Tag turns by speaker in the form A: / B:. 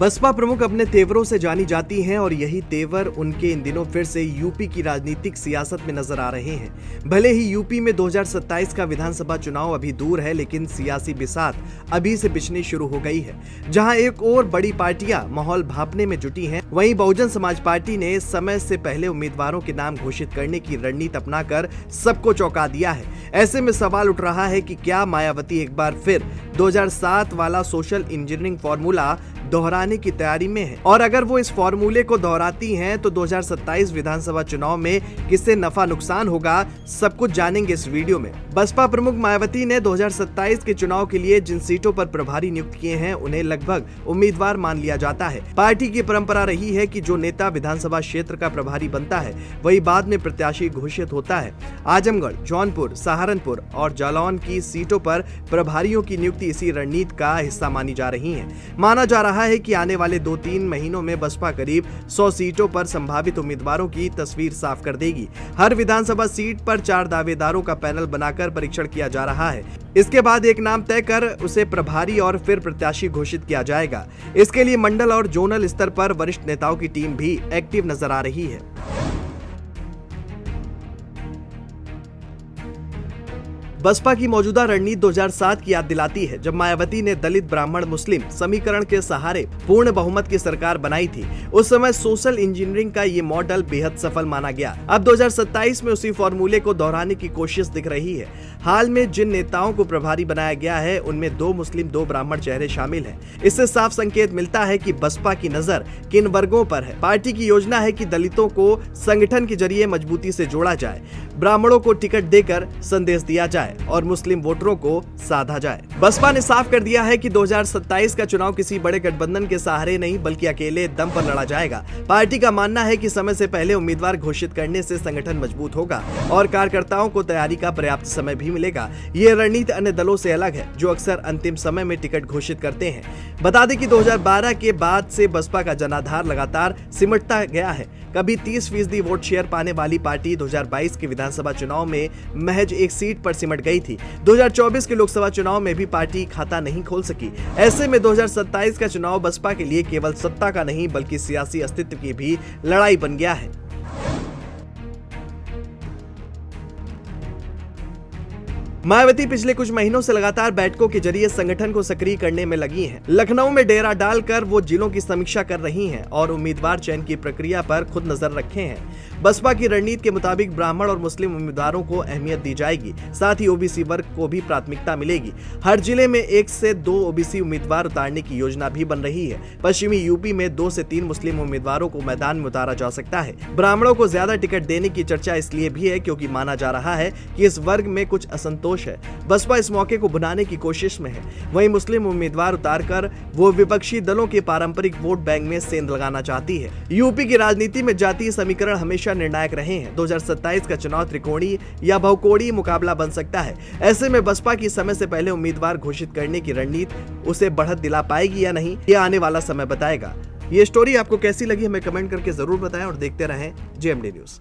A: बसपा प्रमुख अपने तेवरों से जानी जाती हैं और यही तेवर उनके इन दिनों फिर से यूपी की राजनीतिक सियासत में नजर आ रहे हैं। भले ही यूपी में 2027 का विधानसभा चुनाव अभी दूर है, लेकिन सियासी बिसात अभी से बिछनी शुरू हो गई है। जहां एक और बड़ी पार्टियां माहौल भांपने में जुटी हैं, वहीं बहुजन समाज पार्टी ने समय से पहले उम्मीदवारों के नाम घोषित करने की रणनीति अपनाकर सबको चौंका दिया है। ऐसे में सवाल उठ रहा है कि क्या मायावती एक बार फिर 2007 वाला सोशल इंजीनियरिंग फॉर्मूला दोहराने की तैयारी में है, और अगर वो इस फॉर्मूले को दोहराती हैं तो 2027 विधानसभा चुनाव में किससे नफा नुकसान होगा, सब कुछ जानेंगे इस वीडियो में। बसपा प्रमुख मायावती ने 2027 के चुनाव के लिए जिन सीटों पर प्रभारी नियुक्त किए हैं, उन्हें लगभग उम्मीदवार मान लिया जाता है। पार्टी की परंपरा रही है कि जो नेता विधानसभा क्षेत्र का प्रभारी बनता है, वही बाद में प्रत्याशी घोषित होता है। आजमगढ़, जौनपुर, सहारनपुर और जालौन की सीटों पर प्रभारियों की नियुक्ति इसी रणनीति का हिस्सा मानी जा रही है। माना जा रहा है कि आने वाले 2-3 महीनों में बसपा करीब 100 सीटों पर संभावित उम्मीदवारों की तस्वीर साफ कर देगी। हर विधानसभा सीट पर 4 दावेदारों का पैनल बनाकर परीक्षण किया जा रहा है। इसके बाद एक नाम तय कर उसे प्रभारी और फिर प्रत्याशी घोषित किया जाएगा। इसके लिए मंडल और जोनल स्तर पर वरिष्ठ नेताओं की टीम भी एक्टिव नजर आ रही है। बसपा की मौजूदा रणनीति 2007 की याद दिलाती है, जब मायावती ने दलित ब्राह्मण मुस्लिम समीकरण के सहारे पूर्ण बहुमत की सरकार बनाई थी। उस समय सोशल इंजीनियरिंग का ये मॉडल बेहद सफल माना गया। अब 2027 में उसी फॉर्मूले को दोहराने की कोशिश दिख रही है। हाल में जिन नेताओं को प्रभारी बनाया गया है, उनमें 2 मुस्लिम 2 ब्राह्मण चेहरे शामिल हैं। इससे साफ संकेत मिलता है कि बसपा की नजर किन वर्गों पर है। पार्टी की योजना है कि दलितों को संगठन के जरिए मजबूती से जोड़ा जाए, ब्राह्मणों को टिकट देकर संदेश दिया जाए और मुस्लिम वोटरों को साधा जाए। बसपा ने साफ कर दिया है कि 2027 का चुनाव किसी बड़े गठबंधन के सहारे नहीं, बल्कि अकेले दम पर लड़ा जाएगा। पार्टी का मानना है कि समय से पहले उम्मीदवार घोषित करने से संगठन मजबूत होगा और कार्यकर्ताओं को तैयारी का पर्याप्त समय भी मिलेगा। ये रणनीति अन्य दलों से अलग है, जो अक्सर अंतिम समय में टिकट घोषित करते हैं। बता दें कि 2012 के बाद से बसपा का जनाधार लगातार सिमटता गया है। कभी 30% वोट शेयर पाने वाली पार्टी 2022 के विधानसभा चुनाव में महज 1 सीट पर सिमट गई थी। 2024 के लोकसभा चुनाव में भी पार्टी खाता नहीं खोल सकी। ऐसे में 2027 का चुनाव बसपा के लिए केवल सत्ता का नहीं, बल्कि सियासी अस्तित्व की भी लड़ाई बन गया है। मायावती पिछले कुछ महीनों से लगातार बैठकों के जरिए संगठन को सक्रिय करने में लगी हैं। लखनऊ में डेरा डालकर वो जिलों की समीक्षा कर रही हैं और उम्मीदवार चयन की प्रक्रिया पर खुद नजर रखे हैं। बसपा की रणनीति के मुताबिक ब्राह्मण और मुस्लिम उम्मीदवारों को अहमियत दी जाएगी, साथ ही ओबीसी वर्ग को भी प्राथमिकता मिलेगी। हर जिले में 1 से 2 ओबीसी उम्मीदवार उतारने की योजना भी बन रही है। पश्चिमी यूपी में 2 से 3 मुस्लिम उम्मीदवारों को मैदान में उतारा जा सकता है। ब्राह्मणों को ज्यादा टिकट देने की चर्चा इसलिए भी है क्योंकि माना जा रहा है कि इस वर्ग में कुछ असंतोष है। बसपा इस मौके को भुनाने की कोशिश में है। वहीं मुस्लिम उम्मीदवार उतारकर वो विपक्षी दलों के पारंपरिक वोट बैंक में सेंध लगाना चाहती है। यूपी की राजनीति में जातीय समीकरण हमेशा निर्णायक रहे हैं। 2027 का चुनाव त्रिकोणीय या बहुकोणीय मुकाबला बन सकता है। ऐसे में बसपा की समय से पहले उम्मीदवार घोषित करने की रणनीति उसे बढ़त दिला पाएगी या नहीं, ये आने वाला समय बताएगा। ये स्टोरी आपको कैसी लगी हमें कमेंट करके जरूर बताएं और देखते रहें जेएमडी न्यूज़।